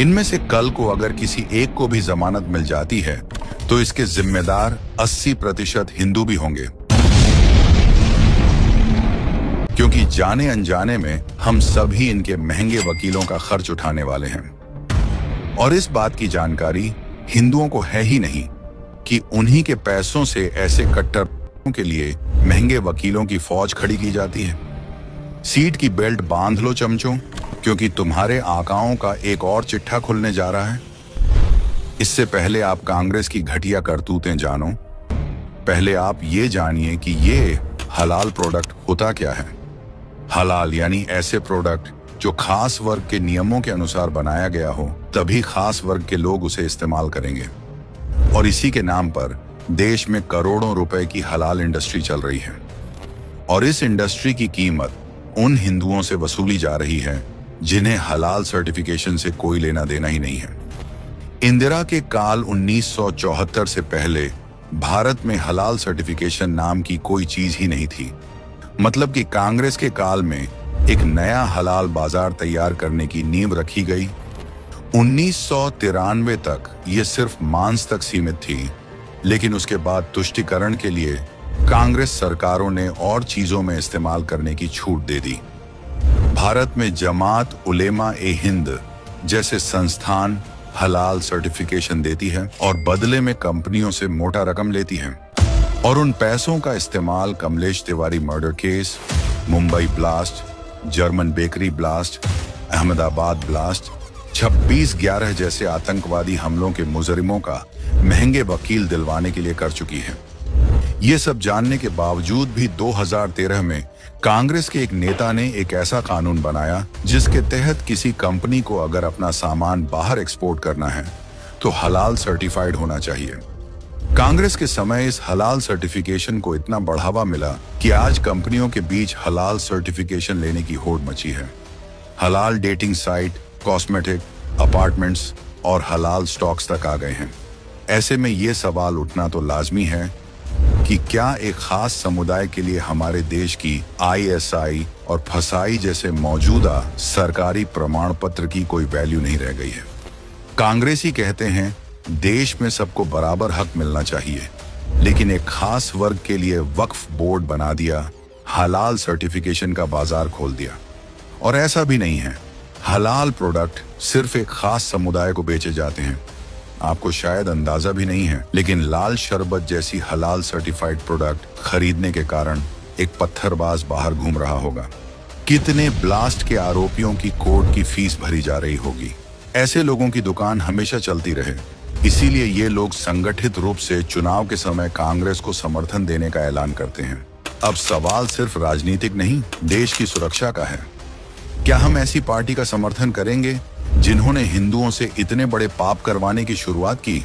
इनमें से कल को अगर किसी एक को भी जमानत मिल जाती है तो इसके जिम्मेदार 80% हिंदू भी होंगे, क्योंकि जाने अनजाने में हम सभी इनके महंगे वकीलों का खर्च उठाने वाले हैं। और इस बात की जानकारी हिंदुओं को है ही नहीं कि उन्हीं के पैसों से ऐसे कट्टरों के लिए महंगे वकीलों की फौज खड़ी की जाती है। सीट की बेल्ट बांध लो चमचों, क्योंकि तुम्हारे आकाओं का एक और चिट्ठा खुलने जा रहा है। इससे पहले आप कांग्रेस की घटिया करतूतें जानो, पहले आप ये जानिए कि ये हलाल प्रोडक्ट होता क्या है। हलाल यानी ऐसे प्रोडक्ट जो खास वर्ग के नियमों के अनुसार बनाया गया हो, तभी खास वर्ग के लोग उसे इस्तेमाल करेंगे। और इसी के नाम पर देश में करोड़ों रुपए की हलाल इंडस्ट्री चल रही है। और इस इंडस्ट्री की कीमत उन हिंदुओं से वसूली जा रही है जिन्हें हलाल सर्टिफिकेशन से कोई लेना देना ही नहीं है। इंदिरा के काल 1974 से पहले भारत में हलाल सर्टिफिकेशन नाम की कोई चीज ही नहीं थी। मतलब कि कांग्रेस के काल में एक नया हलाल बाजार तैयार करने की नींव रखी गई। 1993 तक ये सिर्फ मांस तक सीमित थी, लेकिन उसके बाद तुष्टीकरण के लिए कांग्रेस सरकारों ने और चीजों में इस्तेमाल करने की छूट दे दी। भारत में जमात उलेमा ए हिंद जैसे संस्थान हलाल सर्टिफिकेशन देती है और बदले में कंपनियों से मोटा रकम लेती है। और उन पैसों का इस्तेमाल Kamlesh Tiwari murder case, Mumbai blast, German bakery blast, Ahmedabad blast, 26/11 जैसे आतंकवादी हमलों के मुजरिमों का महंगे वकील दिलवाने के लिए कर चुकी है। ये सब जानने के बावजूद भी 2013 में कांग्रेस के एक नेता ने एक ऐसा कानून बनाया जिसके तहत किसी कंपनी को अगर अपना सामान बाहर एक्सपोर्ट करना है तो हलाल सर्टिफाइड होना चाहिए। कांग्रेस के समय इस हलाल सर्टिफिकेशन को इतना बढ़ावा मिला कि आज कंपनियों के बीच हलाल सर्टिफिकेशन लेने की होड़ मची है। हलाल डेटिंग साइट, कॉस्मेटिक, अपार्टमेंट्स और हलाल स्टॉक्स तक आ गए हैं। ऐसे में ये सवाल उठना तो लाजमी है कि क्या एक खास समुदाय के लिए हमारे देश की ISI और फसाई जैसे मौजूदा सरकारी प्रमाण पत्र की कोई वैल्यू नहीं रह गई है। कांग्रेसी कहते हैं देश में सबको बराबर हक मिलना चाहिए, लेकिन एक खास वर्ग के लिए वक्फ बोर्ड बना दिया, हलाल सर्टिफिकेशन का बाजार खोल दिया। और ऐसा भी नहीं है, हलाल प्रोडक्ट सिर्फ एक खास समुदाय को बेचे जाते हैं। आपको शायद अंदाजा भी नहीं है, लेकिन लाल शरबत जैसी हलाल सर्टिफाइड प्रोडक्ट खरीदने के कारण एक पत्थरबाज बाहर घूम रहा होगा। कितने ब्लास्ट के आरोपियों की कोर्ट की फीस भरी जा रही होगी। ऐसे लोगों की दुकान हमेशा चलती रहे, इसीलिए ये लोग संगठित रूप से चुनाव के समय कांग्रेस को समर्थन देने का ऐलान करते हैं। अब सवाल सिर्फ राजनीतिक नहीं, देश की सुरक्षा का है। क्या हम ऐसी पार्टी का समर्थन करेंगे जिन्होंने हिंदुओं से इतने बड़े पाप करवाने की शुरुआत की